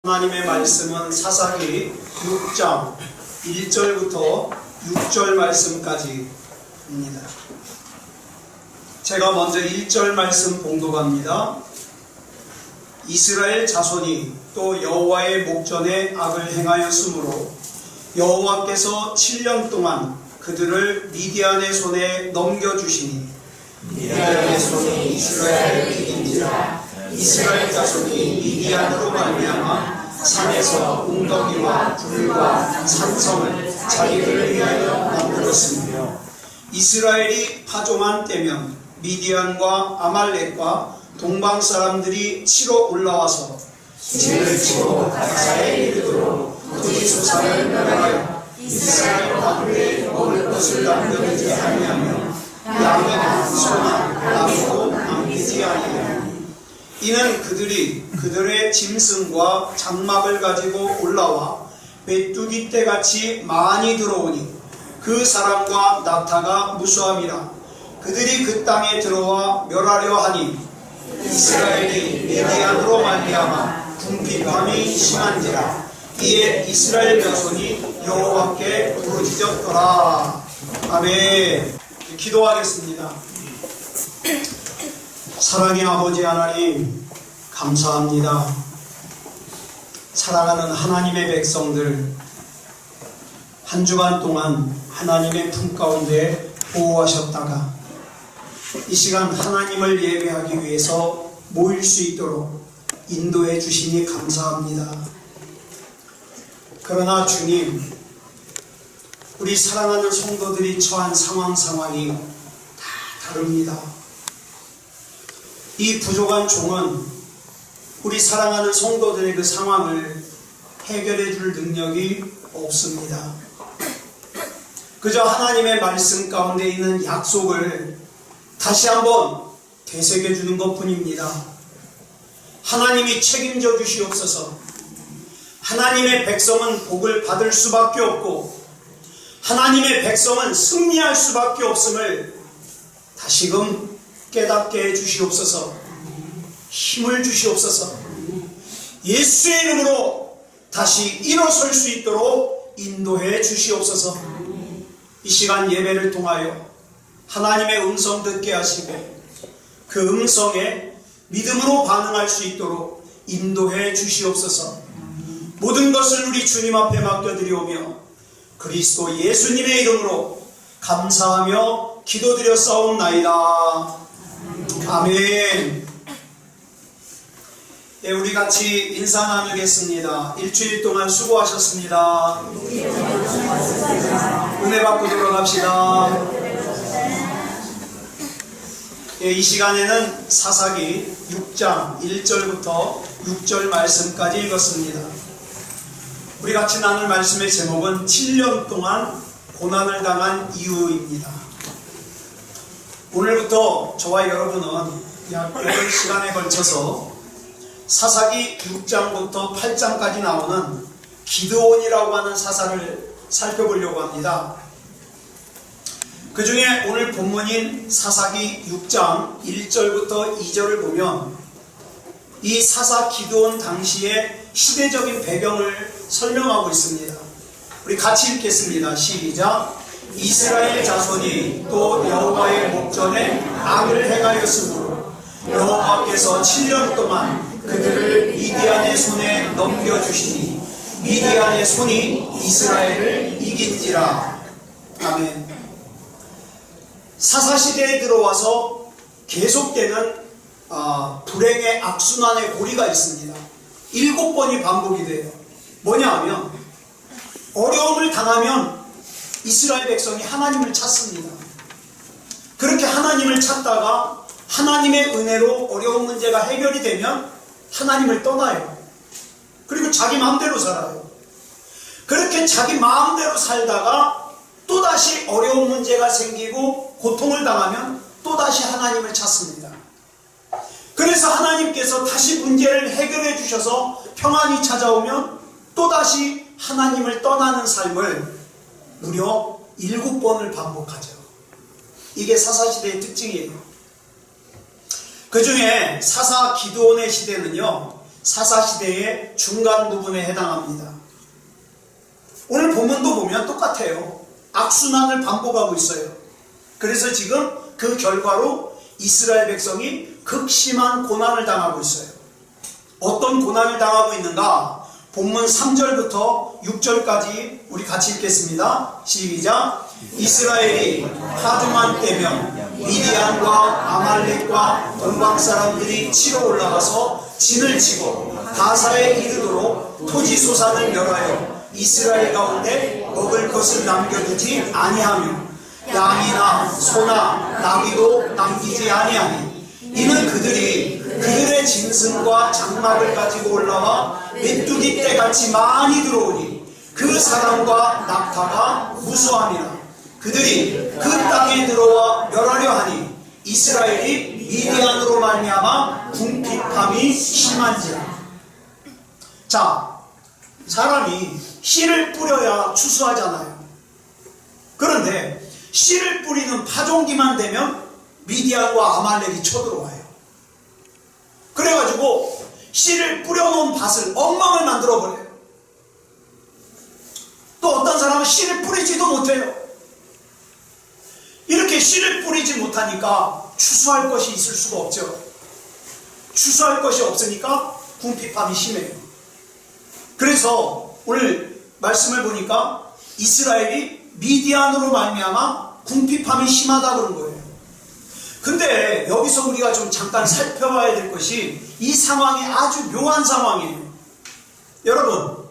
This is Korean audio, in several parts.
하나님의 말씀은 사사기 6장 1절부터 6절 말씀까지입니다. 제가 먼저 1절 말씀 봉독합니다. 이스라엘 자손이 또 여호와의 목전에 악을 행하였으므로 여호와께서 7년 동안 그들을 미디안의 손에 넘겨주시니 미디안의 손이 이스라엘을 이긴지라. 이스라엘 자손이 미디안으로 말미암아 산에서 웅덩이와 불과 산성을 자기들을 위하여 만들었으며, 이스라엘이 파종한 때면 미디안과 아말렉과 동방 사람들이 치러 올라와서 진을 치고 가사에 이르도록 부지수산을 멸하여 이스라엘 가운데 먹을 것을 남겨두지 아니하며 양은 소나 나무도 남기지 아니하며, 이는 그들이 그들의 짐승과 장막을 가지고 올라와 메뚜기 떼같이 많이 들어오니 그 사람과 나타가 무수함이라. 그들이 그 땅에 들어와 멸하려 하니 이스라엘이 미디안으로 말미암아 궁핍함이 심한지라. 이에 이스라엘 자손이 여호와께 부르짖었더라. 아멘. 기도하겠습니다. 사랑의 아버지 하나님, 감사합니다. 사랑하는 하나님의 백성들, 한 주간 동안 하나님의 품 가운데 보호하셨다가 이 시간 하나님을 예배하기 위해서 모일 수 있도록 인도해 주시니 감사합니다. 그러나 주님, 우리 사랑하는 성도들이 처한 상황이 다 다릅니다. 이 부족한 종은 우리 사랑하는 성도들의 그 상황을 해결해 줄 능력이 없습니다. 그저 하나님의 말씀 가운데 있는 약속을 다시 한번 되새겨 주는 것 뿐입니다. 하나님이 책임져 주시옵소서. 하나님의 백성은 복을 받을 수밖에 없고 하나님의 백성은 승리할 수밖에 없음을 다시금 깨닫게 해 주시옵소서. 힘을 주시옵소서. 예수의 이름으로 다시 일어설 수 있도록 인도해 주시옵소서. 이 시간 예배를 통하여 하나님의 음성 듣게 하시고 그 음성에 믿음으로 반응할 수 있도록 인도해 주시옵소서. 모든 것을 우리 주님 앞에 맡겨드리오며 그리스도 예수님의 이름으로 감사하며 기도드렸사옵나이다. 아멘. 예, 우리 같이 인사 나누겠습니다. 일주일 동안 수고하셨습니다. 은혜 받고 돌아갑시다. 예, 이 시간에는 사사기 6장 1절부터 6절 말씀까지 읽었습니다. 우리 같이 나눌 말씀의 제목은 7년 동안 고난을 당한 이유입니다. 오늘부터 저와 여러분은 약 8시간에 걸쳐서 사사기 6장부터 8장까지 나오는 기드온이라고 하는 사사를 살펴보려고 합니다. 그 중에 오늘 본문인 사사기 6장 1절부터 2절을 보면 이 사사 기드온 당시의 시대적인 배경을 설명하고 있습니다. 우리 같이 읽겠습니다. 시작. 이스라엘 자손이 또 여호와의 목전에 악을 행하였으므로 여호와께서 7년 동안 그들을 미디안의 손에 넘겨주시니 미디안의 손이 이스라엘을 이긴지라. 아멘. 사사시대에 들어와서 계속되는 불행의 악순환의 고리가 있습니다. 7번이 반복이 돼요. 뭐냐 하면 어려움을 당하면 이스라엘 백성이 하나님을 찾습니다. 그렇게 하나님을 찾다가 하나님의 은혜로 어려운 문제가 해결이 되면 하나님을 떠나요. 그리고 자기 마음대로 살아요. 그렇게 자기 마음대로 살다가 또다시 어려운 문제가 생기고 고통을 당하면 또다시 하나님을 찾습니다. 그래서 하나님께서 다시 문제를 해결해 주셔서 평안이 찾아오면 또다시 하나님을 떠나는 삶을 무려 7번을 반복하죠. 이게 사사시대의 특징이에요. 그 중에 사사 기드온의 시대는요, 사사시대의 중간 부분에 해당합니다. 오늘 본문도 보면 똑같아요. 악순환을 반복하고 있어요. 그래서 지금 그 결과로 이스라엘 백성이 극심한 고난을 당하고 있어요. 어떤 고난을 당하고 있는가? 본문 3절부터 6절까지 우리 같이 읽겠습니다. 시작. 이스라엘이 하두만 때면 미디안과 아말렉과 동방 사람들이 치러 올라가서 진을 치고 가사에 이르도록 토지 소산을 멸하여 이스라엘 가운데 먹을 것을 남겨두지 아니하며 양이나 소나 나귀도 남기지 아니하니 이는 그들이 그들의 짐승과 장막을 가지고 올라와 메뚜기 떼같이 많이 들어오니 그 사람과 낙타가 무수함이라. 그들이 그 땅에 들어와 멸하려 하니 이스라엘이 미디안으로 말미암아 궁핍함이 심한지라. 자, 사람이 씨를 뿌려야 추수하잖아요. 그런데 씨를 뿌리는 파종기만 되면 미디안과 아말렉이 쳐들어와요. 그래가지고 씨를 뿌려놓은 밭을 엉망을 만들어버려요. 또 어떤 사람은 씨를 뿌리지도 못해요. 이렇게 씨를 뿌리지 못하니까 추수할 것이 있을 수가 없죠. 추수할 것이 없으니까 궁핍함이 심해요. 그래서 오늘 말씀을 보니까 이스라엘이 미디안으로 말미암아 궁핍함이 심하다 그런 거예요. 근데 여기서 우리가 좀 잠깐 살펴봐야 될 것이 이 상황이 아주 묘한 상황이에요. 여러분,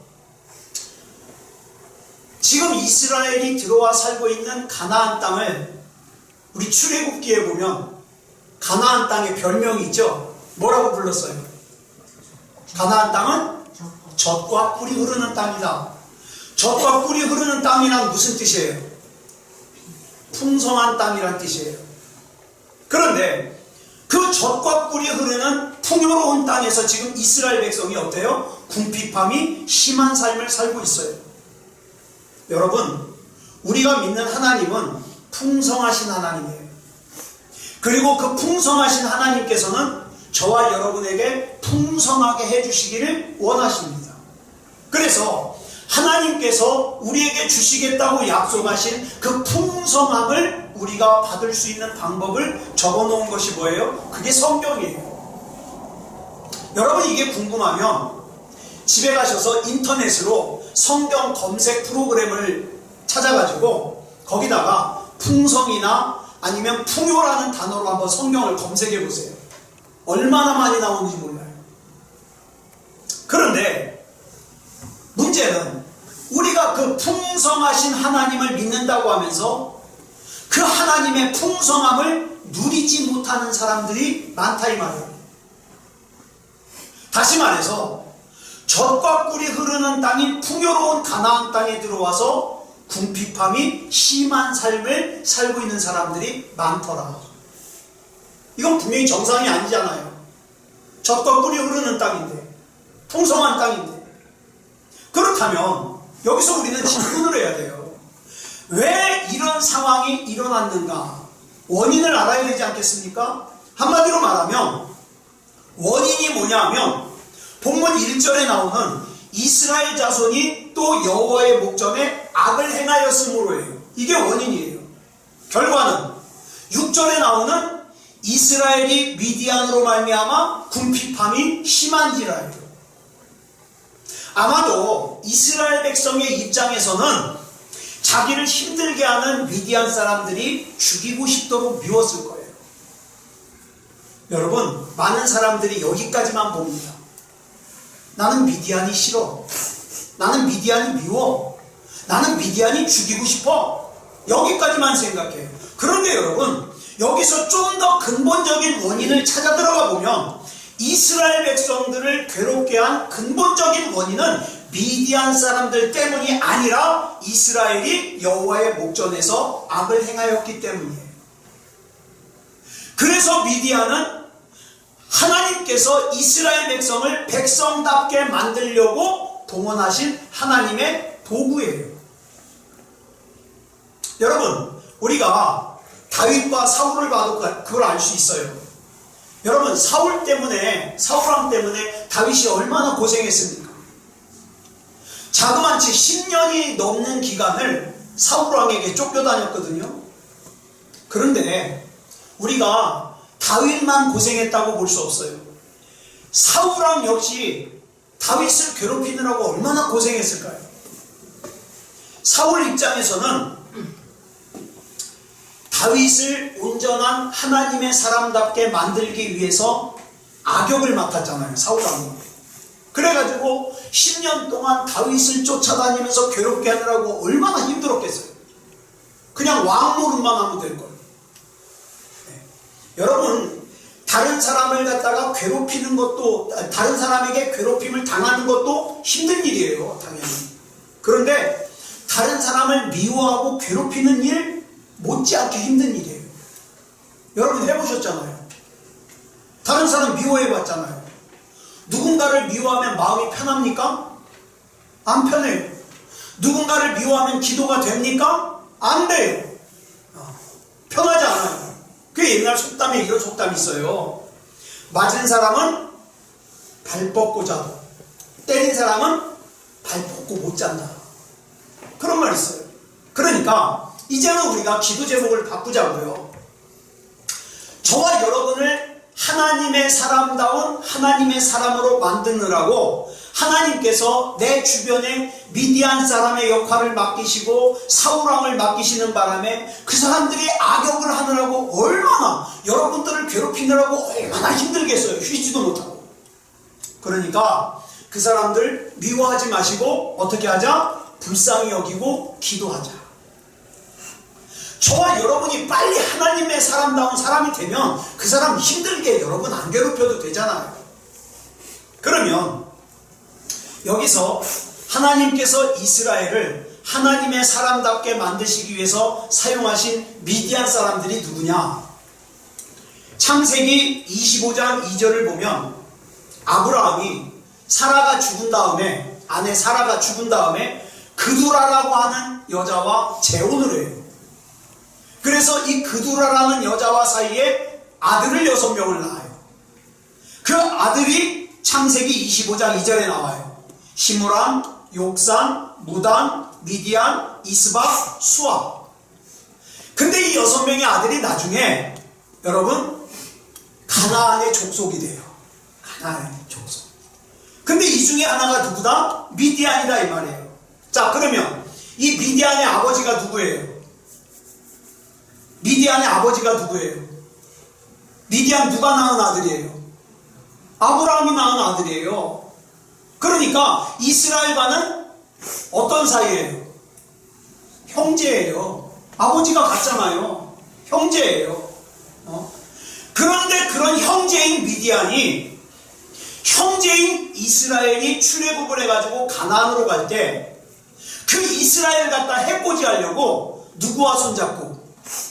지금 이스라엘이 들어와 살고 있는 가나안 땅을 우리 출애굽기에 보면 가나안 땅의 별명이 있죠. 뭐라고 불렀어요? 가나안 땅은 젖과 꿀이 흐르는 땅이다. 젖과 꿀이 흐르는 땅이란 무슨 뜻이에요? 풍성한 땅이란 뜻이에요. 그런데 그 젖과 꿀이 흐르는 풍요로운 땅에서 지금 이스라엘 백성이 어때요? 궁핍함이 심한 삶을 살고 있어요. 여러분, 우리가 믿는 하나님은 풍성하신 하나님이에요. 그리고 그 풍성하신 하나님께서는 저와 여러분에게 풍성하게 해주시기를 원하십니다. 그래서 하나님께서 우리에게 주시겠다고 약속하신 그 풍성함을 우리가 받을 수 있는 방법을 적어놓은 것이 뭐예요? 그게 성경이에요. 여러분, 이게 궁금하면 집에 가셔서 인터넷으로 성경 검색 프로그램을 찾아가지고 거기다가 풍성이나 아니면 풍요라는 단어로 한번 성경을 검색해 보세요. 얼마나 많이 나오는지 몰라요. 그런데 문제는 우리가 그 풍성하신 하나님을 믿는다고 하면서 그 하나님의 풍성함을 누리지 못하는 사람들이 많다 이 말이에요. 다시 말해서 젖과 꿀이 흐르는 땅인 풍요로운 가나안 땅에 들어와서 궁핍함이 심한 삶을 살고 있는 사람들이 많더라. 이건 분명히 정상이 아니잖아요. 젖과 꿀이 흐르는 땅인데, 풍성한 땅인데. 그렇다면 여기서 우리는 질문을 해야 돼요. 왜 이런 상황이 일어났는가? 원인을 알아야 되지 않겠습니까? 한마디로 말하면 원인이 뭐냐면 본문 1절에 나오는 이스라엘 자손이 또 여호와의 목전에 악을 행하였으므로예요. 이게 원인이에요. 결과는 6절에 나오는 이스라엘이 미디안으로 말미암아 궁핍함이 심한지라예요. 아마도 이스라엘 백성의 입장에서는 자기를 힘들게 하는 미디안 사람들이 죽이고 싶도록 미웠을 거예요. 여러분, 많은 사람들이 여기까지만 봅니다. 나는 미디안이 싫어. 나는 미디안이 미워. 나는 미디안이 죽이고 싶어. 여기까지만 생각해요. 그런데 여러분, 여기서 좀 더 근본적인 원인을 찾아 들어가 보면 이스라엘 백성들을 괴롭게 한 근본적인 원인은 미디안 사람들 때문이 아니라 이스라엘이 여호와의 목전에서 악을 행하였기 때문이에요. 그래서 미디안은 하나님께서 이스라엘 백성을 백성답게 만들려고 동원하신 하나님의 도구예요. 여러분, 우리가 다윗과 사울을 봐도 그걸 알 수 있어요. 여러분, 사울왕 때문에 다윗이 얼마나 고생했습니까? 자그마치 10년이 넘는 기간을 사울왕에게 쫓겨다녔거든요. 그런데 우리가 다윗만 고생했다고 볼 수 없어요. 사울왕 역시 다윗을 괴롭히느라고 얼마나 고생했을까요? 사울 입장에서는 다윗을 온전한 하나님의 사람답게 만들기 위해서 악역을 맡았잖아요, 사울왕이. 그래가지고 10년 동안 다윗을 쫓아다니면서 괴롭게 하느라고 얼마나 힘들었겠어요. 그냥 왕 노릇만 하면 될 거예요. 네. 여러분, 다른 사람을 갖다가 괴롭히는 것도, 다른 사람에게 괴롭힘을 당하는 것도 힘든 일이에요, 당연히. 그런데 다른 사람을 미워하고 괴롭히는 일 못지않게 힘든 일이에요. 여러분 해보셨잖아요. 다른 사람 미워해봤잖아요. 누군가를 미워하면 마음이 편합니까? 안 편해요. 누군가를 미워하면 기도가 됩니까? 안 돼요. 편하지 않아요. 그 옛날 속담에 이런 속담이 있어요. 맞은 사람은 발 뻗고 자고, 때린 사람은 발 뻗고 못 잔다. 그런 말 있어요. 그러니까 이제는 우리가 기도 제목을 바꾸자고요. 저와 여러분을 하나님의 사람다운 하나님의 사람으로 만드느라고 하나님께서 내 주변에 미디안 사람의 역할을 맡기시고 사울왕을 맡기시는 바람에 그 사람들이 악역을 하느라고 얼마나, 여러분들을 괴롭히느라고 얼마나 힘들겠어요. 쉬지도 못하고. 그러니까 그 사람들 미워하지 마시고 어떻게 하자? 불쌍히 여기고 기도하자. 저와 여러분이 빨리 하나님의 사람다운 사람이 되면 그 사람 힘들게 여러분 안 괴롭혀도 되잖아요. 그러면 여기서 하나님께서 이스라엘을 하나님의 사람답게 만드시기 위해서 사용하신 미디안 사람들이 누구냐? 창세기 25장 2절을 보면 아브라함이 사라가 죽은 다음에, 아내 사라가 죽은 다음에 그두라라고 하는 여자와 재혼을 해요. 그래서 이 그두라라는 여자와 사이에 아들을 6명을 낳아요. 그 아들이 창세기 25장 2절에 나와요. 시므람, 욕산, 무단, 미디안, 이스박, 수아. 근데 이 6명의 아들이 나중에 여러분 가나안의 족속이 돼요. 가나안의 족속. 근데 이 중에 하나가 누구다? 미디안이다 이 말이에요. 자, 그러면 이 미디안의 아버지가 누구예요? 미디안의 아버지가 누구예요? 미디안 누가 낳은 아들이에요? 아브라함이 낳은 아들이에요. 그러니까 이스라엘과는 어떤 사이예요? 형제예요. 아버지가 같잖아요. 형제예요. 그런데 그런 형제인 미디안이 형제인 이스라엘이 출애굽을 해가지고 가나안으로 갈 때 그 이스라엘 갖다 해코지하려고 누구와 손잡고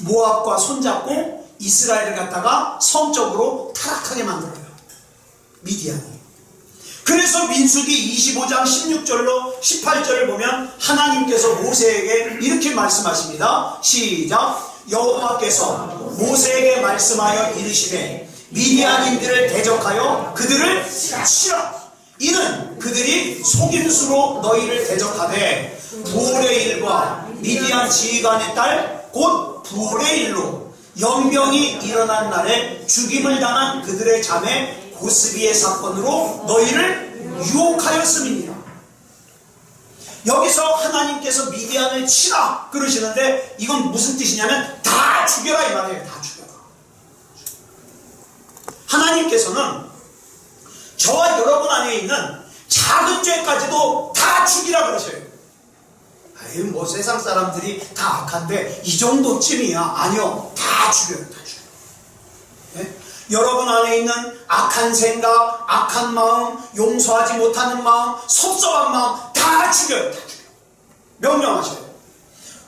모압과 손잡고 이스라엘을 갖다가 성적으로 타락하게 만들어요. 미디안이. 그래서 민수기 25장 16절로 18절을 보면 하나님께서 모세에게 이렇게 말씀하십니다. 시작. 여호와께서 모세에게 말씀하여 이르시되 미디안인들을 대적하여 그들을 치라. 이는 그들이 속임수로 너희를 대적하되 부올의 일과 미디안 지휘관의 딸 곧 부올의 일로 연병이 일어난 날에 죽임을 당한 그들의 자매 고스비의 사건으로 너희를 유혹하였음이니라. 여기서 하나님께서 미디안을 치라 그러시는데 이건 무슨 뜻이냐면 다 죽여라 이 말이에요. 다 죽여라. 하나님께서는 저와 여러분 안에 있는 작은 죄까지도 다 죽이라 그러셔요. 아유, 뭐 세상 사람들이 다 악한데 이 정도쯤이야. 아니요, 다 죽여요. 다 죽여요. 네? 여러분 안에 있는 악한 생각, 악한 마음, 용서하지 못하는 마음, 섭섭한 마음 다 죽여요. 다 죽여요. 명령하셔요.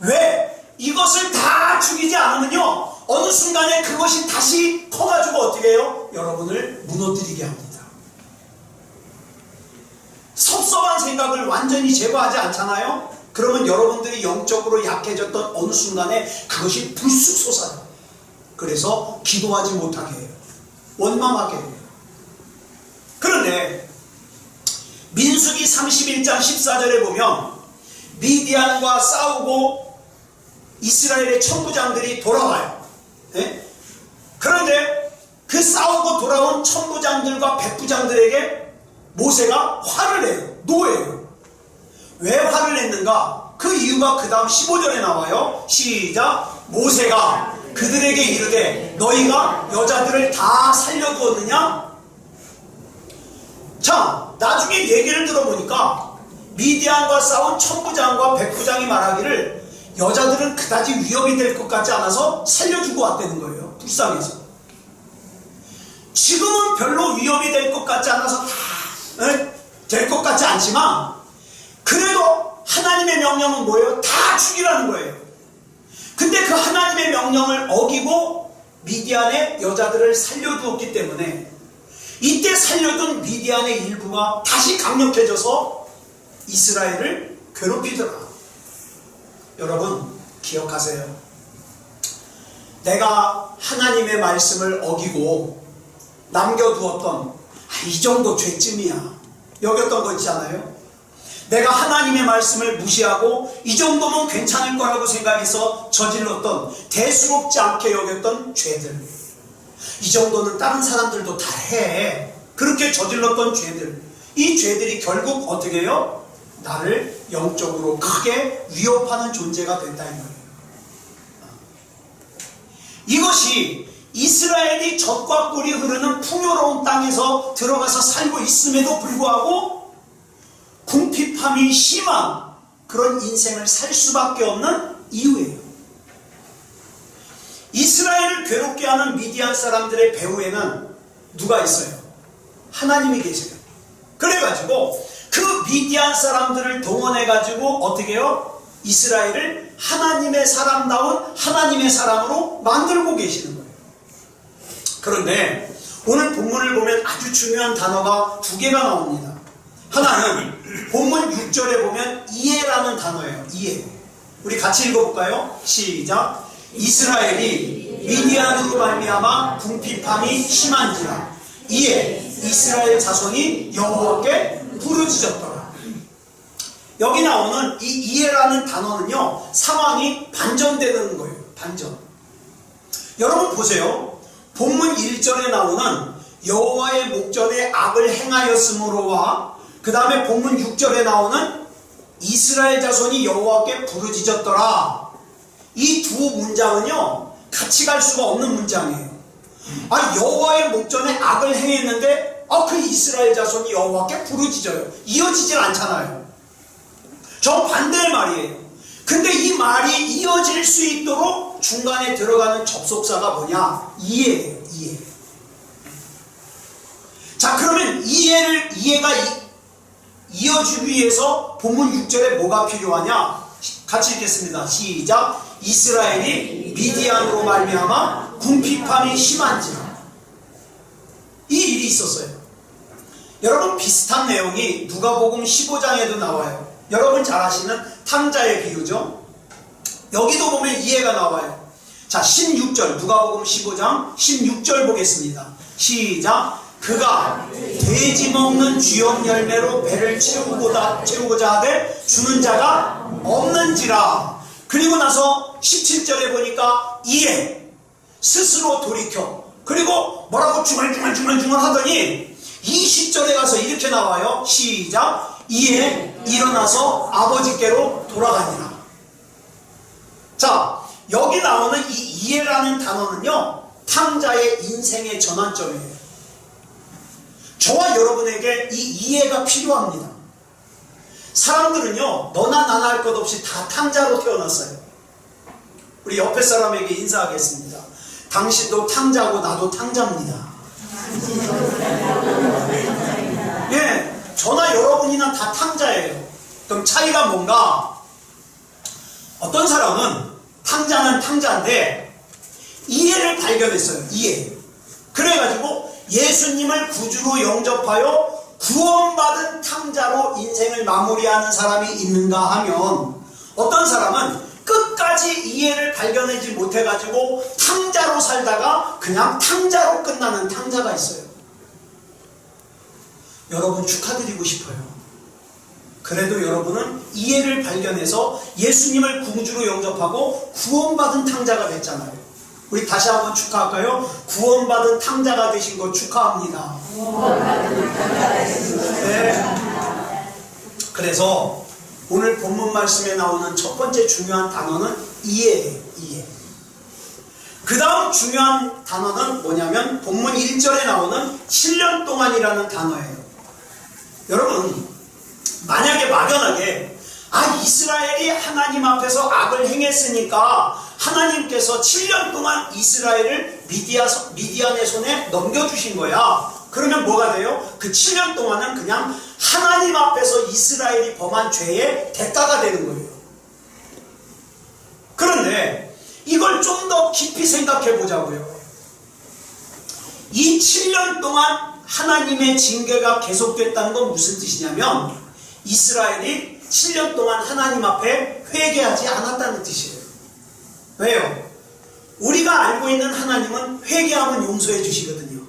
왜? 이것을 다 죽이지 않으면요 어느 순간에 그것이 다시 커가지고 어떻게 해요? 여러분을 무너뜨리게 합니다. 섭섭한 생각을 완전히 제거하지 않잖아요? 그러면 여러분들이 영적으로 약해졌던 어느 순간에 그것이 불쑥 솟아요. 그래서 기도하지 못하게 해요. 원망하게 돼요. 그런데 민수기 31장 14절에 보면 미디안과 싸우고 이스라엘의 천부장들이 돌아와요. 네? 그런데 그 싸우고 돌아온 천부장들과 백부장들에게 모세가 화를 내요. 노예요. 왜 화를 냈는가? 그 이유가 그 다음 15절에 나와요. 시작. 모세가 그들에게 이르되 너희가 여자들을 다 살려두었느냐? 자, 나중에 얘기를 들어보니까 미디안과 싸운 천부장과 백부장이 말하기를 여자들은 그다지 위협이 될 것 같지 않아서 살려주고 왔다는 거예요. 불쌍해서. 지금은 별로 위협이 될 것 같지 않아서 될 것 같지 않지만 그래도 하나님의 명령은 뭐예요? 다 죽이라는 거예요. 근데 그 하나님의 명령을 어기고 미디안의 여자들을 살려두었기 때문에 이때 살려둔 미디안의 일부가 다시 강력해져서 이스라엘을 괴롭히더라. 여러분 기억하세요. 내가 하나님의 말씀을 어기고 남겨두었던 이 정도 죄쯤이야 여겼던 거 있잖아요. 내가 하나님의 말씀을 무시하고 이 정도면 괜찮을 거라고 생각해서 저질렀던 대수롭지 않게 여겼던 죄들, 이 정도는 다른 사람들도 다 해. 그렇게 저질렀던 죄들, 이 죄들이 결국 어떻게 해요? 나를 영적으로 크게 위협하는 존재가 된다 이 말이에요. 이것이 이스라엘이 젖과 꿀이 흐르는 풍요로운 땅에서 들어가서 살고 있음에도 불구하고 궁핍함이 심한 그런 인생을 살 수밖에 없는 이유예요. 이스라엘을 괴롭게 하는 미디안 사람들의 배후에는 누가 있어요? 하나님이 계세요. 그래가지고 그 미디안 사람들을 동원해가지고 어떻게 해요? 이스라엘을 하나님의 사람다운 하나님의 사람으로 만들고 계시는 거예요. 그런데 오늘 본문을 보면 아주 중요한 단어가 두 개가 나옵니다. 하나는 본문 6절에 보면 이해라는 단어예요. 이해. 우리 같이 읽어볼까요? 시작. 이스라엘이 미디안으로 말미암아 궁핍함이 심한지라 이에 이스라엘 자손이 여호와께 부르짖었더라. 여기 나오는 이 이해라는 단어는요, 상황이 반전되는 거예요. 반전. 여러분 보세요. 본문 1절에 나오는 여호와의 목전에 악을 행하였으므로와 그 다음에 본문 6절에 나오는 이스라엘 자손이 여호와께 부르짖었더라. 이 두 문장은요 같이 갈 수가 없는 문장이에요. 여호와의 목전에 악을 행했는데 그 이스라엘 자손이 여호와께 부르짖어요. 이어지질 않잖아요. 정반대의 말이에요. 근데 이 말이 이어질 수 있도록 중간에 들어가는 접속사가 뭐냐? 이해예요. 이해. 자, 그러면 이해가 이어주기 위해서 본문 6절에 뭐가 필요하냐? 같이 읽겠습니다. 시작. 이스라엘이 미디안으로 말미암아 궁핍함이 심한지라. 이 일이 있었어요. 여러분 비슷한 내용이 누가복음 15장에도 나와요. 여러분 잘 아시는 탕자의 비유죠. 여기도 보면 이해가 나와요. 자, 16절 누가복음 15장 16절 보겠습니다. 시작. 그가 돼지 먹는 쥐염 열매로 배를 채우고자 하되 주는 자가 없는지라. 그리고 나서 17절에 보니까 이에 스스로 돌이켜 그리고 뭐라고 중얼중얼 하더니 20절에 가서 이렇게 나와요. 시작. 이에 일어나서 아버지께로 돌아가니라. 자, 여기 나오는 이 이해라는 단어는요 탕자의 인생의 전환점이에요. 저와 여러분에게 이 이해가 필요합니다. 사람들은요 너나 나나 할 것 없이 다 탕자로 태어났어요. 우리 옆에 사람에게 인사하겠습니다. 당신도 탕자고 나도 탕자입니다. 예, 저나 여러분이나 다 탕자예요. 그럼 차이가 뭔가? 어떤 사람은 탕자는 탕자인데 이해를 발견했어요. 이해. 그래가지고 예수님을 구주로 영접하여 구원받은 탕자로 인생을 마무리하는 사람이 있는가 하면 어떤 사람은 끝까지 끝까지 이해를 발견하지 못해가지고 탕자로 살다가 그냥 탕자로 끝나는 탕자가 있어요. 여러분 축하드리고 싶어요. 그래도 여러분은 이해를 발견해서 예수님을 구주로 영접하고 구원받은 탕자가 됐잖아요. 우리 다시 한번 축하할까요? 구원받은 탕자가 되신 거 축하합니다. 네. 그래서 오늘 본문 말씀에 나오는 첫 번째 중요한 단어는 이해예요. 이해. 그 다음 중요한 단어는 뭐냐면 본문 1절에 나오는 7년 동안이라는 단어예요. 여러분 만약에 막연하게 이스라엘이 하나님 앞에서 악을 행했으니까 하나님께서 7년 동안 이스라엘을 미디안의 손에 넘겨주신 거야. 그러면 뭐가 돼요? 그 7년 동안은 그냥 하나님 앞에서 이스라엘이 범한 죄의 대가가 되는 거예요. 그런데 이걸 좀 더 깊이 생각해 보자고요. 이 7년 동안 하나님의 징계가 계속됐다는 건 무슨 뜻이냐면 이스라엘이 7년 동안 하나님 앞에 회개하지 않았다는 뜻이에요. 왜요? 우리가 알고 있는 하나님은 회개하면 용서해 주시거든요.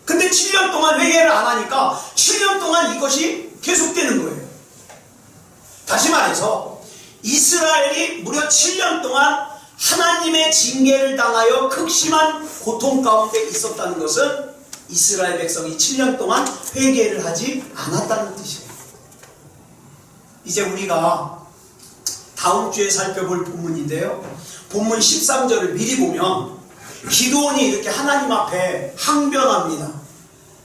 근데 7년 동안 회개를 안 하니까 7년 동안 이것이 계속되는 거예요. 다시 말해서 이스라엘이 무려 7년 동안 하나님의 징계를 당하여 극심한 고통 가운데 있었다는 것은 이스라엘 백성이 7년 동안 회개를 하지 않았다는 뜻이에요. 이제 우리가 다음 주에 살펴볼 본문인데요. 본문 13절을 미리 보면 기드온이 이렇게 하나님 앞에 항변합니다.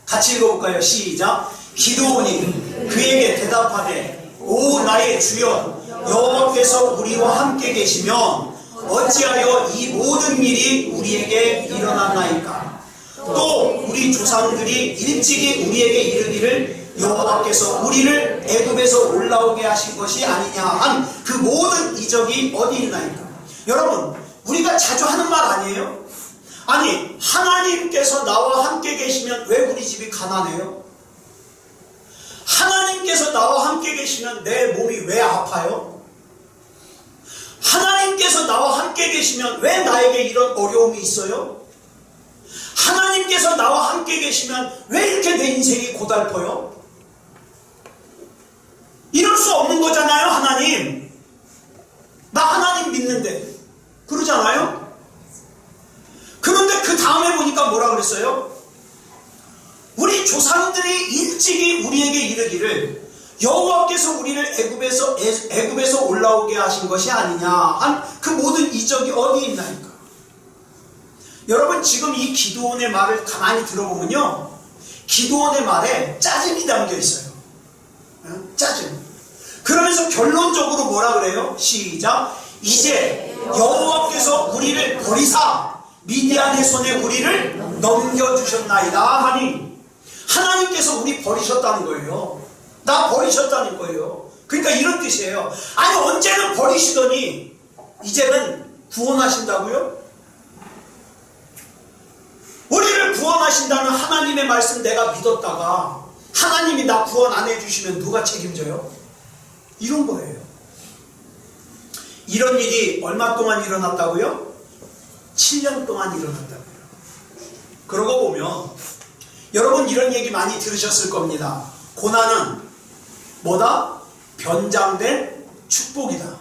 같이 읽어볼까요? 시작. 기드온이 그에게 대답하되 오 나의 주여 여호와께서 우리와 함께 계시면 어찌하여 이 모든 일이 우리에게 일어났나이까? 또 우리 조상들이 일찍이 우리에게 이르기를 여호와께서 우리를 애굽에서 올라오게 하신 것이 아니냐 한 그 모든 이적이 어디 있나이까? 여러분 우리가 자주 하는 말 아니에요? 아니 하나님께서 나와 함께 계시면 왜 우리 집이 가난해요? 하나님께서 나와 함께 계시면 내 몸이 왜 아파요? 하나님께서 나와 함께 계시면 왜 나에게 이런 어려움이 있어요? 하나님께서 나와 함께 계시면 왜 이렇게 내 인생이 고달퍼요? 이럴 수 없는 거잖아요. 하나님 나 하나님 믿는데 그러잖아요. 그런데 그 다음에 보니까 뭐라 그랬어요? 우리 조상들이 일찍이 우리에게 이르기를 여호와께서 우리를 애굽에서 올라오게 하신 것이 아니냐 한 그 모든 이적이 어디 있나니까? 여러분 지금 이 기드온의 말을 가만히 들어보면요, 기드온의 말에 짜증이 담겨 있어요. 짜증. 그러면서 결론적으로 뭐라 그래요? 시작. 이제 여호와께서 우리를 버리사 미디안의 손에 우리를 넘겨주셨나이다 하니, 하나님께서 우리 버리셨다는 거예요. 나 버리셨다는 거예요. 그러니까 이런 뜻이에요. 아니 언제는 버리시더니 이제는 구원하신다고요? 우리를 구원하신다는 하나님의 말씀 내가 믿었다가 하나님이 나 구원 안 해주시면 누가 책임져요? 이런 거예요. 이런 일이 얼마 동안 일어났다고요? 7년 동안 일어났다고요. 그러고 보면 여러분 이런 얘기 많이 들으셨을 겁니다. 고난은 뭐다? 변장된 축복이다.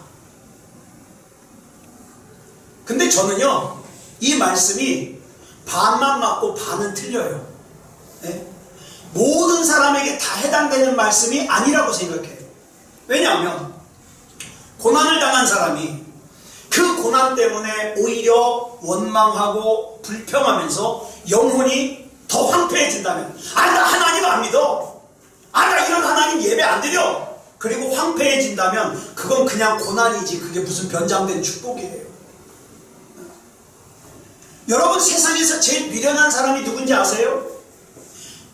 근데 저는요, 이 말씀이 반만 맞고 반은 틀려요. 네? 모든 사람에게 다 해당되는 말씀이 아니라고 생각해요. 왜냐하면 고난을 당한 사람이 그 고난 때문에 오히려 원망하고 불평하면서 영혼이 더 황폐해진다면, 나 하나님 안 믿어, 나 이런 하나님 예배 안 드려, 그리고 황폐해진다면 그건 그냥 고난이지 그게 무슨 변장된 축복이에요. 여러분 세상에서 제일 미련한 사람이 누군지 아세요?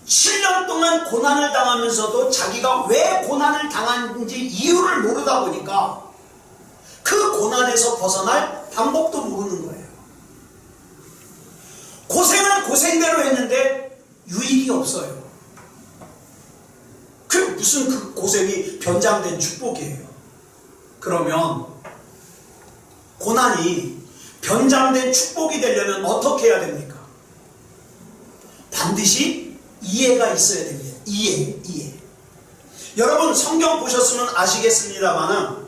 7년 동안 고난을 당하면서도 자기가 왜 고난을 당하는지 이유를 모르다 보니까 그 고난에서 벗어날 방법도 모르는 거예요. 고생은 고생대로 했는데 유익이 없어요. 무슨 그 고생이 변장된 축복이에요. 그러면 고난이 변장된 축복이 되려면 어떻게 해야 됩니까? 반드시 이해가 있어야 됩니다. 이해. 여러분 성경 보셨으면 아시겠습니다만은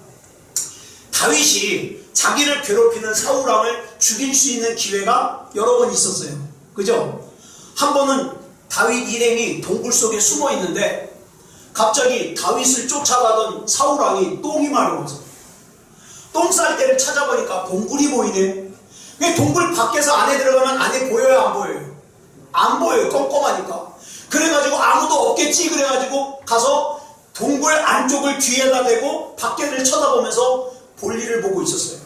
다윗이 자기를 괴롭히는 사울왕을 죽일 수 있는 기회가 여러 번 있었어요. 그죠? 한 번은 다윗 일행이 동굴 속에 숨어 있는데 갑자기 다윗을 쫓아가던 사울왕이 똥이 마려워서 똥 쌀 때를 찾아보니까 동굴이 보이네. 왜 동굴 밖에서 안에 들어가면 안에 보여요, 안 보여요? 안 보여요. 껌껌하니까. 그래가지고 아무도 없겠지 그래가지고 가서 동굴 안쪽을 뒤에다 대고 밖에를 쳐다보면서 볼일을 보고 있었어요.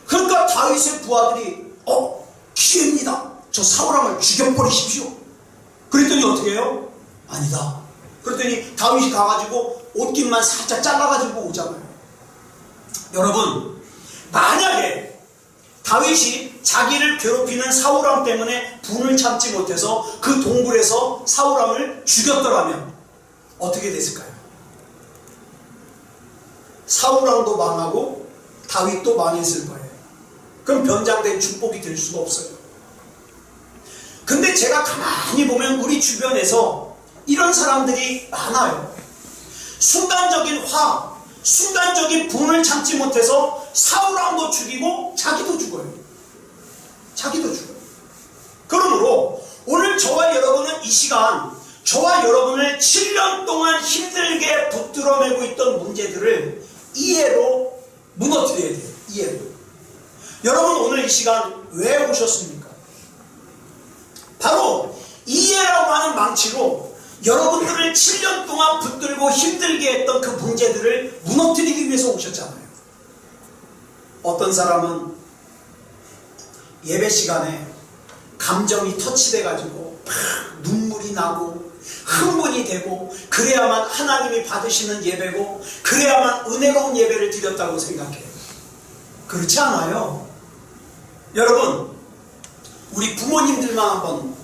그러니까 다윗의 부하들이 기회입니다. 저 사울왕을 죽여버리십시오. 그랬더니 어떻게 해요? 아니다. 그랬더니 다윗이 가가지고 옷깃만 살짝 잘라가지고 오잖아요. 여러분 만약에 다윗이 자기를 괴롭히는 사울왕 때문에 분을 참지 못해서 그 동굴에서 사울왕을 죽였더라면 어떻게 됐을까요? 사울왕도 망하고 다윗도 망했을 거예요. 그럼 변장된 축복이 될 수가 없어요. 근데 제가 가만히 보면 우리 주변에서 이런 사람들이 많아요. 순간적인 순간적인 분을 참지 못해서 사울왕도 죽이고 자기도 죽어요. 그러므로 오늘 저와 여러분은 이 시간 저와 여러분을 7년 동안 힘들게 붙들어 매고 있던 문제들을 이해로 무너뜨려야 돼요. 이해로. 여러분 오늘 이 시간 왜 오셨습니까? 바로 이해라고 하는 망치로 여러분들을 7년 동안 붙들고 힘들게 했던 그 문제들을 무너뜨리기 위해서 오셨잖아요. 어떤 사람은 예배 시간에 감정이 터치돼가지고 눈물이 나고 흥분이 되고 그래야만 하나님이 받으시는 예배고 그래야만 은혜로운 예배를 드렸다고 생각해요. 그렇지 않아요. 여러분 우리 부모님들만 한번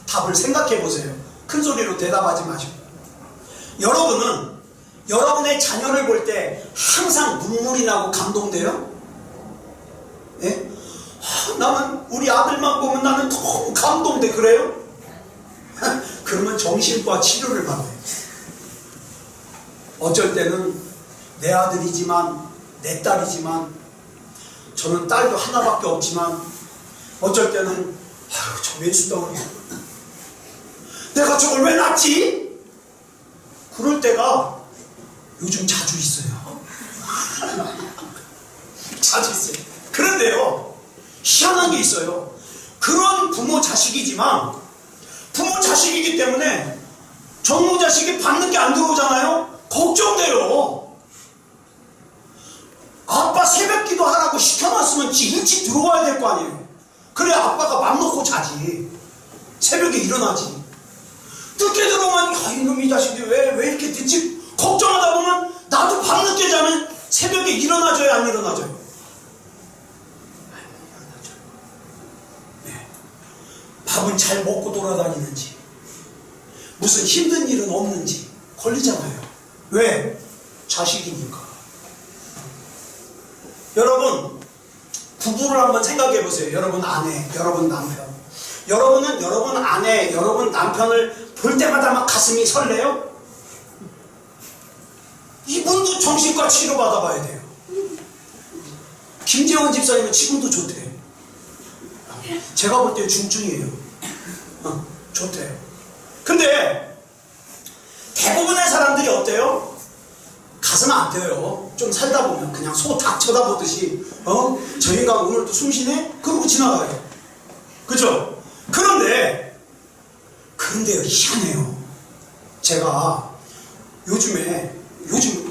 답을 생각해 보세요. 큰 소리로 대답하지 마시고. 여러분은 여러분의 자녀를 볼 때 항상 눈물이 나고 감동돼요? 예? 나는 우리 아들만 보면 나는 너무 감동돼. 그래요? 그러면 정신과 치료를 받아요. 어쩔 때는 내 아들이지만 내 딸이지만 저는 딸도 하나밖에 없지만 어쩔 때는 저 왼수덩어리 내가 저걸 왜 낳지? 그럴 때가 요즘 자주 있어요. 자주 있어요. 그런데요 희한한 게 있어요. 그런 부모 자식이지만 부모 자식이기 때문에 정모 자식이 밤늦게 안 들어오잖아요. 걱정돼요. 아빠 새벽 기도하라고 시켜놨으면 일찍 들어와야 될 거 아니에요. 그래 아빠가 맘 놓고 자지. 새벽에 일어나지. 늦게 들어오면 이놈이 자식이 왜 이렇게 늦지? 걱정하다 보면 나도 밤늦게 자면 새벽에 일어나줘요, 안 일어나줘요? 네. 밥은 잘 먹고 돌아다니는지 무슨 힘든 일은 없는지 걸리잖아요. 왜? 자식이니까. 여러분 부부를 한번 생각해 보세요. 여러분 아내, 여러분 남편. 여러분은 여러분 아내, 여러분 남편을 볼 때마다 막 가슴이 설레요? 이분도 정신과 치료 받아봐야 돼요. 김재원 집사님은 지금도 좋대요. 제가 볼 때 중증이에요. 좋대요. 근데 대부분의 사람들이 어때요? 가슴 안 뛰어요. 좀 살다 보면 그냥 소 닭 쳐다보듯이 저 인간 오늘도 숨쉬네? 그러고 지나가요. 그죠? 그런데요 희한해요. 제가 요즘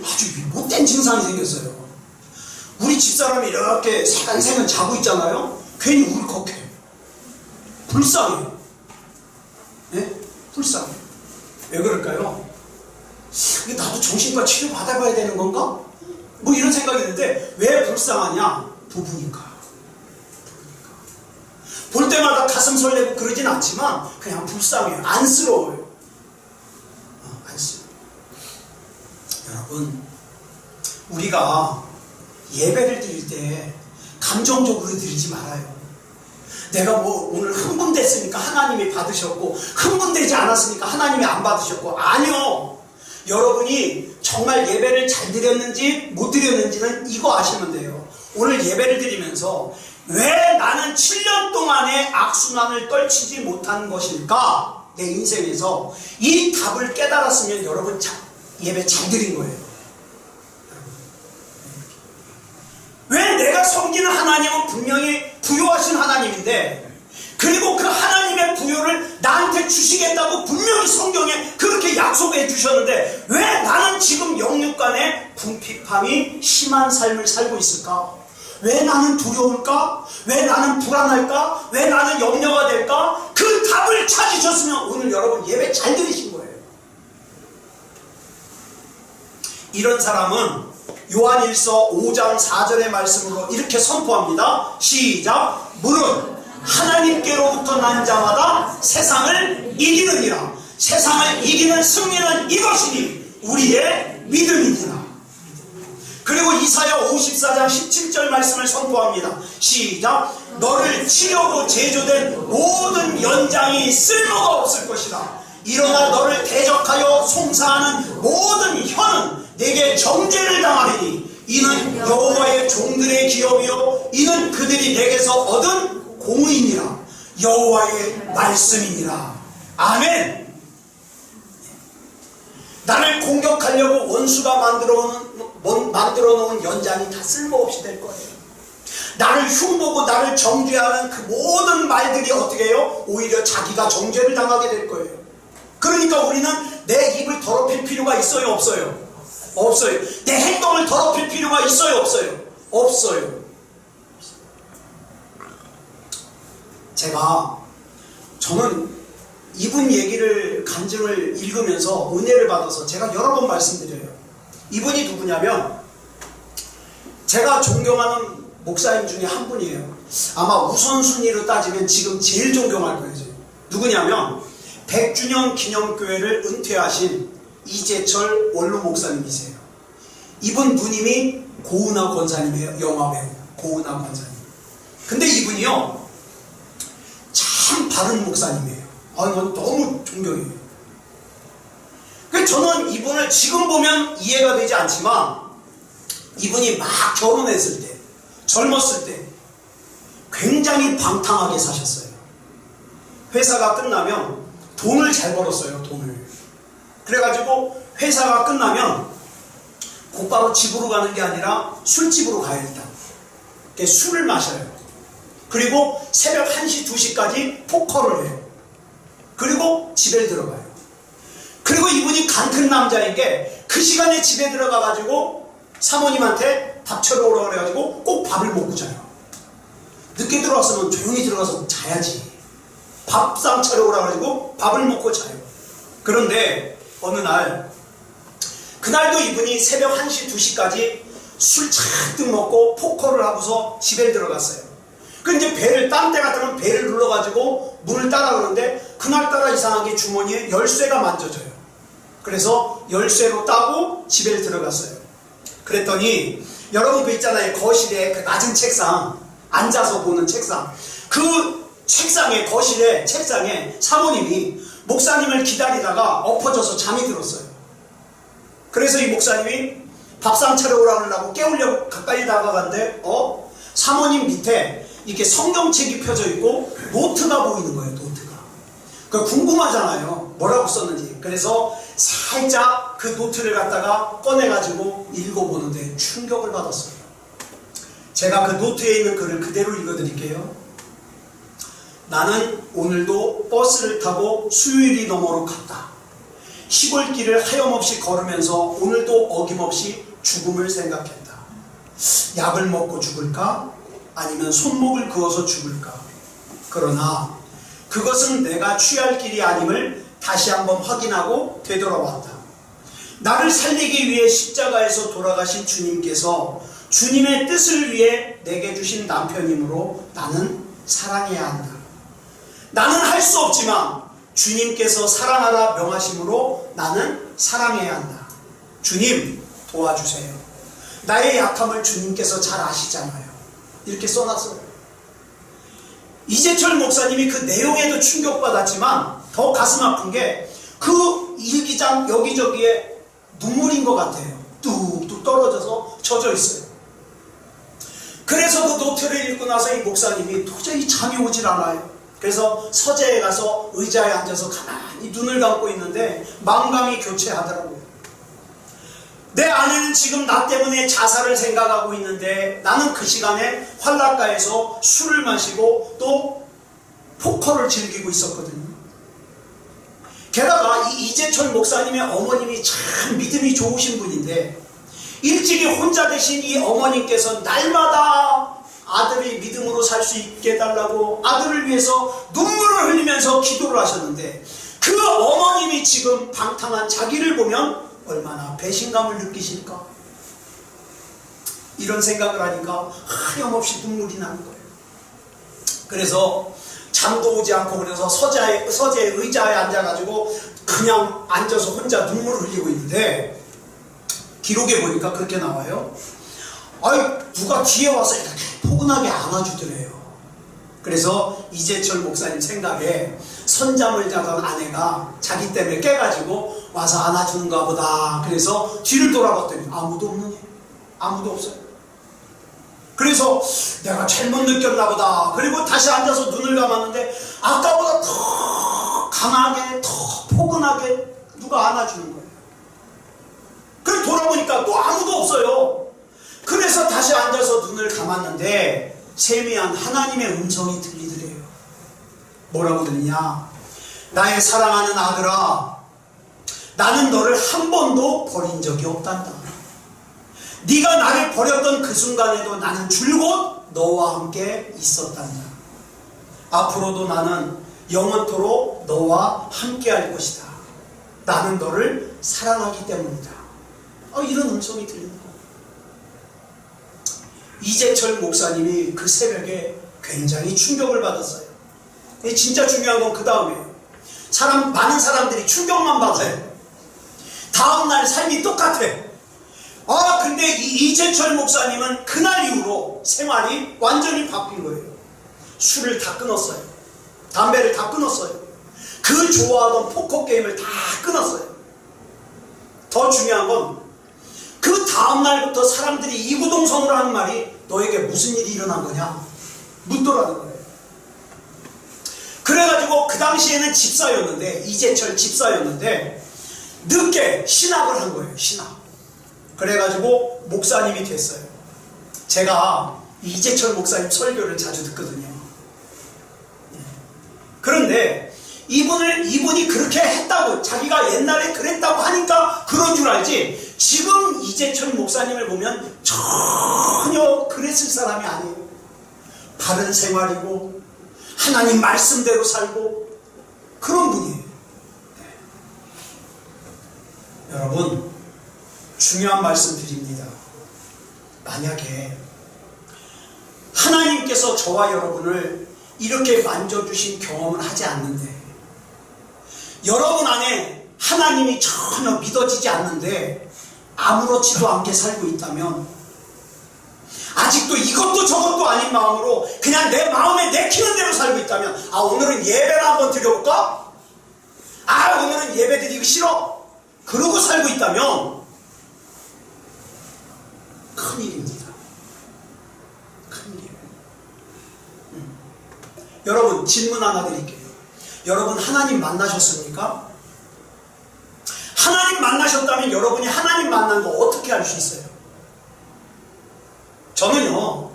아주 못된 증상이 생겼어요. 우리 집사람이 이렇게 새간새간 자고 있잖아요. 괜히 울컥해. 불쌍해. 네? 불쌍해. 왜 그럴까요? 이게 나도 정신과 치료 받아봐야 되는 건가? 뭐 이런 생각이 드는데 왜 불쌍하냐? 부부니까. 볼 때마다 가슴 설레고 그러진 않지만 그냥 불쌍해요. 안쓰러워요. 안쓰러워요. 여러분 우리가 예배를 드릴 때 감정적으로 드리지 말아요. 내가 뭐 오늘 흥분됐으니까 하나님이 받으셨고 흥분되지 않았으니까 하나님이 안 받으셨고, 아니요. 여러분이 정말 예배를 잘 드렸는지 못 드렸는지는 이거 아시면 돼요. 오늘 예배를 드리면서 왜 나는 7년 동안의 악순환을 떨치지 못한 것일까? 내 인생에서 이 답을 깨달았으면 여러분 예배 잘 드린 거예요. 왜 내가 섬기는 하나님은 분명히 부요하신 하나님인데, 그리고 그 하나님의 부요를 나한테 주시겠다고 분명히 성경에 그렇게 약속해 주셨는데 왜 나는 지금 영육간에 궁핍함이 심한 삶을 살고 있을까? 왜 나는 두려울까? 왜 나는 불안할까? 왜 나는 염려가 될까? 그 답을 찾으셨으면 오늘 여러분 예배 잘 드리신 거예요. 이런 사람은 요한일서 5장 4절의 말씀으로 이렇게 선포합니다. 시작. 무릇 하나님께로부터 난 자마다 세상을 이기느니라. 세상을 이기는 승리는 이것이니 우리의 믿음이니라. 그리고 이사야 54장 17절 말씀을 선포합니다. 시작. 너를 치려고 제조된 모든 연장이 쓸모가 없을 것이다. 일어나 너를 대적하여 송사하는 모든 혀는 내게 정죄를 당하리니 이는 여호와의 종들의 기업이요 이는 그들이 내게서 얻은 공의니라. 여호와의 말씀이니라. 아멘. 나를 공격하려고 원수가 만들어 놓은 연장이 다 쓸모없이 될 거예요. 나를 흉보고 나를 정죄하는 그 모든 말들이 어떻게 해요? 오히려 자기가 정죄를 당하게 될 거예요. 그러니까 우리는 내 입을 더럽힐 필요가 있어요, 없어요? 없어요. 내 행동을 더럽힐 필요가 있어요, 없어요? 없어요. 저는 이분 얘기를 간증을 읽으면서 은혜를 받아서 제가 여러 번 말씀드려요. 이분이 누구냐면 제가 존경하는 목사님 중에 한 분이에요. 아마 우선순위로 따지면 지금 제일 존경할 거예요. 누구냐면 100주년 기념교회를 은퇴하신 이재철 원로 목사님이세요. 이분 누님이 고은하 권사님이에요. 영화배우 고은하 권사님. 근데 이분이요 참 바른 목사님이에요. 너무 존경해요. 저는 이분을 지금 보면 이해가 되지 않지만 이분이 막 결혼했을 때, 젊었을 때 굉장히 방탕하게 사셨어요. 회사가 끝나면 돈을 잘 벌었어요. 돈을. 그래가지고 회사가 끝나면 곧바로 집으로 가는 게 아니라 술집으로 가요. 일단 술을 마셔요. 그리고 새벽 1시, 2시까지 포커를 해요. 그리고 집에 들어가요. 그리고 이분이 간큰 남자인 게 그 시간에 집에 들어가가지고 사모님한테 밥 차려 오라고 그래가지고 꼭 밥을 먹고 자요. 늦게 들어왔으면 조용히 들어가서 자야지. 밥상 차려 오라고 그래가지고 밥을 먹고 자요. 그런데 어느 날, 그날도 이분이 새벽 1시, 2시까지 술 잔뜩 먹고 포커를 하고서 집에 들어갔어요. 그 이제 딴 때 같으면 배를 눌러가지고 문을 따라 그러는데 그날따라 이상하게 주머니에 열쇠가 만져져요. 그래서 열쇠로 따고 집에 들어갔어요. 그랬더니 여러분 그 있잖아요. 거실에 그 낮은 책상, 앉아서 보는 책상. 그 책상에, 거실에 책상에 사모님이 목사님을 기다리다가 엎어져서 잠이 들었어요. 그래서 이 목사님이 밥상 차려오라고 하려고 깨우려고 가까이 다가갔는데 사모님 밑에 이렇게 성경책이 펴져 있고 노트가 보이는 거예요. 노트가. 그 궁금하잖아요. 뭐라고 썼는지. 그래서 살짝 그 노트를 갖다가 꺼내가지고 읽어보는데 충격을 받았어요. 제가 그 노트에 있는 글을 그대로 읽어드릴게요. 나는 오늘도 버스를 타고 수유리 너머로 갔다. 시골길을 하염없이 걸으면서 오늘도 어김없이 죽음을 생각했다. 약을 먹고 죽을까? 아니면 손목을 그어서 죽을까? 그러나 그것은 내가 취할 길이 아님을 다시 한번 확인하고 되돌아왔다. 나를 살리기 위해 십자가에서 돌아가신 주님께서 주님의 뜻을 위해 내게 주신 남편이므로 나는 사랑해야 한다. 나는 할 수 없지만 주님께서 사랑하라 명하심으로 나는 사랑해야 한다. 주님 도와주세요. 나의 약함을 주님께서 잘 아시잖아요. 이렇게 써놨어요. 이재철 목사님이 그 내용에도 충격받았지만 더 가슴 아픈 게 그 일기장 여기저기에 눈물인 것 같아요. 뚝뚝 떨어져서 젖어 있어요. 그래서 그 노트를 읽고 나서 이 목사님이 도저히 잠이 오질 않아요. 그래서 서재에 가서 의자에 앉아서 가만히 눈을 감고 있는데 망감이 교체하더라고요. 내 아내는 지금 나 때문에 자살을 생각하고 있는데 나는 그 시간에 활락가에서 술을 마시고 또 포커를 즐기고 있었거든요. 게다가 이 이재철 목사님의 어머님이 참 믿음이 좋으신 분인데 일찍이 혼자 되신 이 어머님께서 날마다 아들이 믿음으로 살 수 있게 해달라고 아들을 위해서 눈물을 흘리면서 기도를 하셨는데 그 어머님이 지금 방탕한 자기를 보면 얼마나 배신감을 느끼실까? 이런 생각을 하니까 하염없이 눈물이 나는 거예요. 그래서 잠도 오지 않고 그래서 서재 의자에 앉아가지고 그냥 앉아서 혼자 눈물을 흘리고 있는데 기록에 보니까 그렇게 나와요. 아이 누가 뒤에 와서 이렇게 포근하게 안아주더래요. 그래서 이재철 목사님 생각에 선잠을 자던 아내가 자기 때문에 깨가지고 와서 안아주는가 보다. 그래서 뒤를 돌아봤더니 아무도 없느니 아무도 없어요. 그래서 내가 잘못 느꼈나 보다. 그리고 다시 앉아서 눈을 감았는데 아까보다 더 강하게 더 포근하게 누가 안아주는 거예요. 그리고 돌아보니까 또 아무도 없어요. 그래서 다시 앉아서 눈을 감았는데 세미한 하나님의 음성이 들리더래요. 뭐라고 들리냐? 나의 사랑하는 아들아, 나는 너를 한 번도 버린 적이 없단다. 네가 나를 버렸던 그 순간에도 나는 줄곧 너와 함께 있었단다. 앞으로도 나는 영원토록 너와 함께 할 것이다. 나는 너를 사랑하기 때문이다. 이런 음성이 들린다. 이재철 목사님이 그 새벽에 굉장히 충격을 받았어요. 진짜 중요한 건 그 다음이에요. 많은 사람들이 충격만 받아요. 다음날 삶이 똑같아. 근데 이 이재철 목사님은 그날 이후로 생활이 완전히 바뀐 거예요. 술을 다 끊었어요. 담배를 다 끊었어요. 그 좋아하던 포커 게임을 다 끊었어요. 더 중요한 건 그 다음날부터 사람들이 이구동성으로 하는 말이 너에게 무슨 일이 일어난 거냐? 묻더라는 거예요. 그래가지고 그 당시에는 집사였는데 이재철 집사였는데 늦게 신학을 한 거예요. 신학. 그래가지고 목사님이 됐어요. 제가 이재철 목사님 설교를 자주 듣거든요. 그런데 이분이 그렇게 했다고 자기가 옛날에 그랬다고 하니까 그런 줄 알지 지금 이재철 목사님을 보면 전혀 그랬을 사람이 아니에요. 바른 생활이고 하나님 말씀대로 살고 그런 분이에요. 여러분 중요한 말씀 드립니다. 만약에 하나님께서 저와 여러분을 이렇게 만져주신 경험을 하지 않는데 여러분 안에 하나님이 전혀 믿어지지 않는데 아무렇지도 않게 살고 있다면 아직도 이것도 저것도 아닌 마음으로 그냥 내 마음에 내키는 대로 살고 있다면 오늘은 예배를 한번 드려볼까? 오늘은 예배 드리기 싫어. 그러고 살고 있다면 큰일입니다. 큰일. 여러분 질문 하나 드릴게요. 여러분 하나님 만나셨습니까? 하나님 만나셨다면 여러분이 하나님 만난 거 어떻게 알 수 있어요? 저는요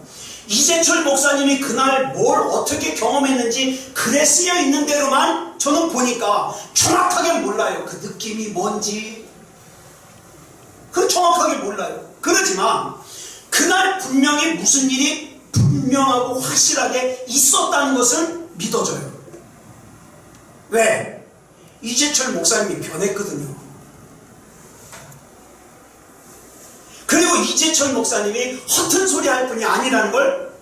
이재철 목사님이 그날 뭘 어떻게 경험했는지 글에 쓰여 있는 대로만 저는 보니까 정확하게 몰라요. 그 느낌이 뭔지 그 정확하게 몰라요. 그렇지만 그날 분명히 무슨 일이 분명하고 확실하게 있었다는 것은 믿어져요. 왜? 이재철 목사님이 변했거든요. 그리고 이재철 목사님이 허튼 소리 할 뿐이 아니라는 걸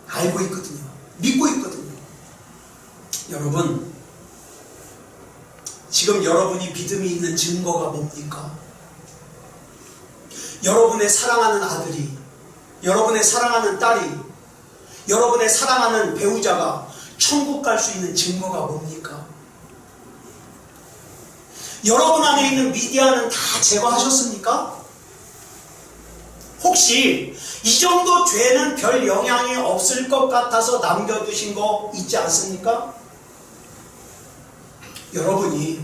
알고 있거든요. 믿고 있거든요. 여러분 지금 여러분이 믿음이 있는 증거가 뭡니까? 여러분의 사랑하는 아들이, 여러분의 사랑하는 딸이, 여러분의 사랑하는 배우자가 천국 갈 수 있는 증거가 뭡니까? 여러분 안에 있는 미디안은 다 제거하셨습니까? 혹시 이 정도 죄는 별 영향이 없을 것 같아서 남겨두신 거 있지 않습니까? 여러분이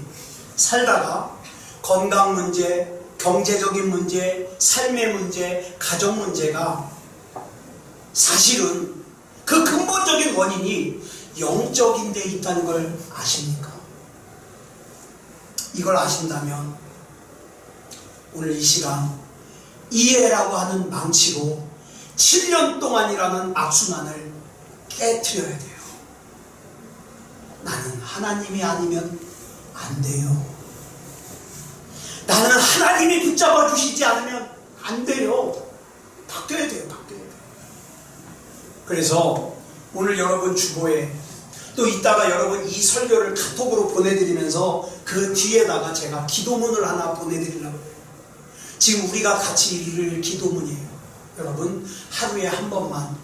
살다가 건강 문제, 경제적인 문제, 삶의 문제, 가정 문제가 사실은 그 근본적인 원인이 영적인 데 있다는 걸 아십니까? 이걸 아신다면 오늘 이 시간 이해라고 하는 망치로 7년 동안이라는 악순환을 깨트려야 돼요. 나는 하나님이 아니면 안 돼요. 나는 하나님이 붙잡아 주시지 않으면 안 돼요. 바뀌어야 돼요. 바뀌어야 돼요. 그래서 오늘 여러분 주보에 또 이따가 여러분 이 설교를 카톡으로 보내드리면서 그 뒤에다가 제가 기도문을 하나 보내드리려고 해요. 지금 우리가 같이 읽을 기도문이에요. 여러분 하루에 한 번만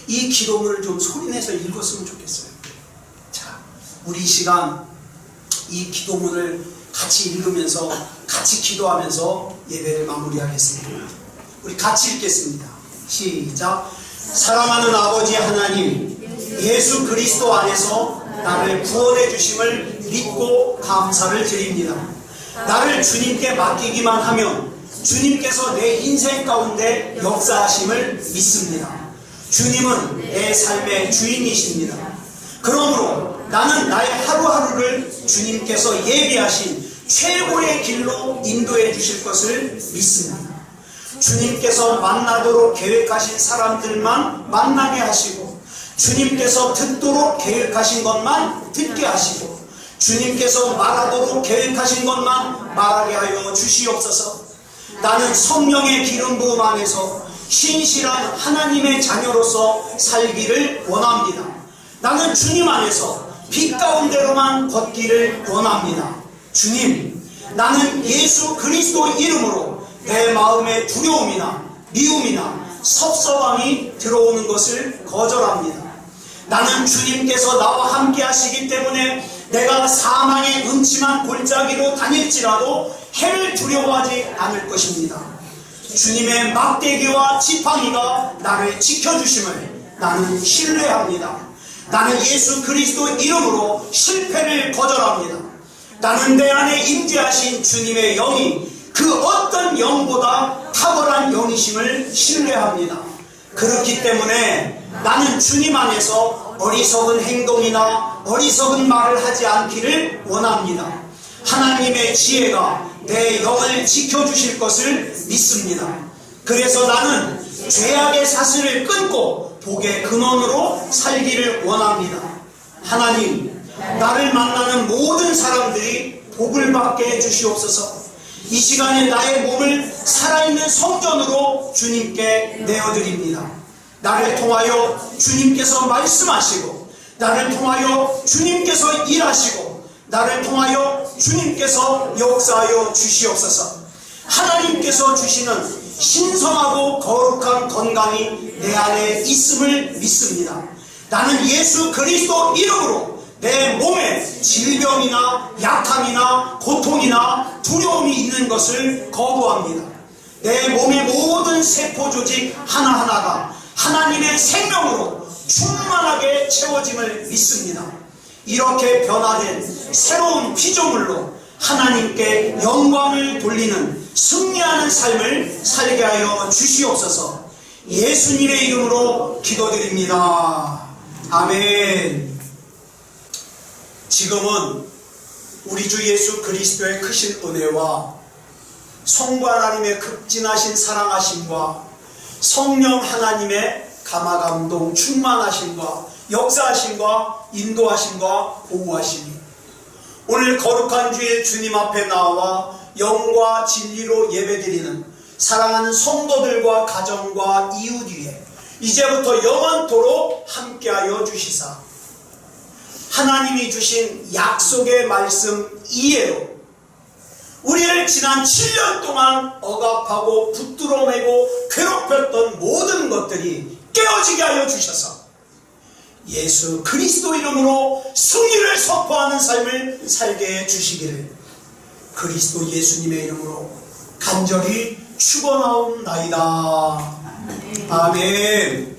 이 기도문을 좀 소리내서 읽었으면 좋겠어요. 자, 우리 이 시간 이 기도문을 같이 읽으면서 같이 기도하면서 예배를 마무리하겠습니다. 우리 같이 읽겠습니다. 시작. 사랑하는 아버지 하나님, 예수 그리스도 안에서 나를 구원해 주심을 믿고 감사를 드립니다. 나를 주님께 맡기기만 하면 주님께서 내 인생 가운데 역사하심을 믿습니다. 주님은 내 삶의 주인이십니다. 그러므로 나는 나의 하루하루를 주님께서 예비하신 최고의 길로 인도해 주실 것을 믿습니다. 주님께서 만나도록 계획하신 사람들만 만나게 하시고, 주님께서 듣도록 계획하신 것만 듣게 하시고, 주님께서 말하도록 계획하신 것만 말하게 하여 주시옵소서. 나는 성령의 기름 부음 안에서 신실한 하나님의 자녀로서 살기를 원합니다. 나는 주님 안에서 빛 가운데로만 걷기를 원합니다. 주님, 나는 예수 그리스도 이름으로 내 마음에 두려움이나 미움이나 섭섭함이 들어오는 것을 거절합니다. 나는 주님께서 나와 함께 하시기 때문에 내가 사망의 음침한 골짜기로 다닐지라도 해를 두려워하지 않을 것입니다. 주님의 막대기와 지팡이가 나를 지켜주심을 나는 신뢰합니다. 나는 예수 그리스도 이름으로 실패를 거절합니다. 나는 내 안에 임재하신 주님의 영이 그 어떤 영보다 탁월한 영이심을 신뢰합니다. 그렇기 때문에 나는 주님 안에서 어리석은 행동이나 어리석은 말을 하지 않기를 원합니다. 하나님의 지혜가 내 영을 지켜주실 것을 믿습니다. 그래서 나는 죄악의 사슬을 끊고 복의 근원으로 살기를 원합니다. 하나님, 나를 만나는 모든 사람들이 복을 받게 해주시옵소서. 이 시간에 나의 몸을 살아있는 성전으로 주님께 내어드립니다. 나를 통하여 주님께서 말씀하시고, 나를 통하여 주님께서 일하시고, 나를 통하여 주님께서 역사하여 주시옵소서. 하나님께서 주시는 신성하고 거룩한 건강이 내 안에 있음을 믿습니다. 나는 예수 그리스도 이름으로 내 몸에 질병이나 약함이나 고통이나 두려움이 있는 것을 거부합니다. 내 몸의 모든 세포 조직 하나하나가 하나님의 생명으로 충만하게 채워짐을 믿습니다. 이렇게 변화된 새로운 피조물로 하나님께 영광을 돌리는 승리하는 삶을 살게 하여 주시옵소서. 예수님의 이름으로 기도드립니다. 아멘. 지금은 우리 주 예수 그리스도의 크신 은혜와 성부 하나님의 극진하신 사랑하심과 성령 하나님의 감화감동 충만하심과 역사하심과 인도하심과 보호하심이 오늘 거룩한 주일 주님 앞에 나와 영과 진리로 예배드리는 사랑하는 성도들과 가정과 이웃 위에 이제부터 영원토록 함께하여 주시사 하나님이 주신 약속의 말씀 이해로 우리를 지난 7년 동안 억압하고 붙들어 매고 괴롭혔던 모든 것들이 깨어지게 하여 주셔서 예수 그리스도 이름으로 승리를 선포하는 삶을 살게 해 주시기를 그리스도 예수님의 이름으로 간절히 축원하옵나이다. 아멘.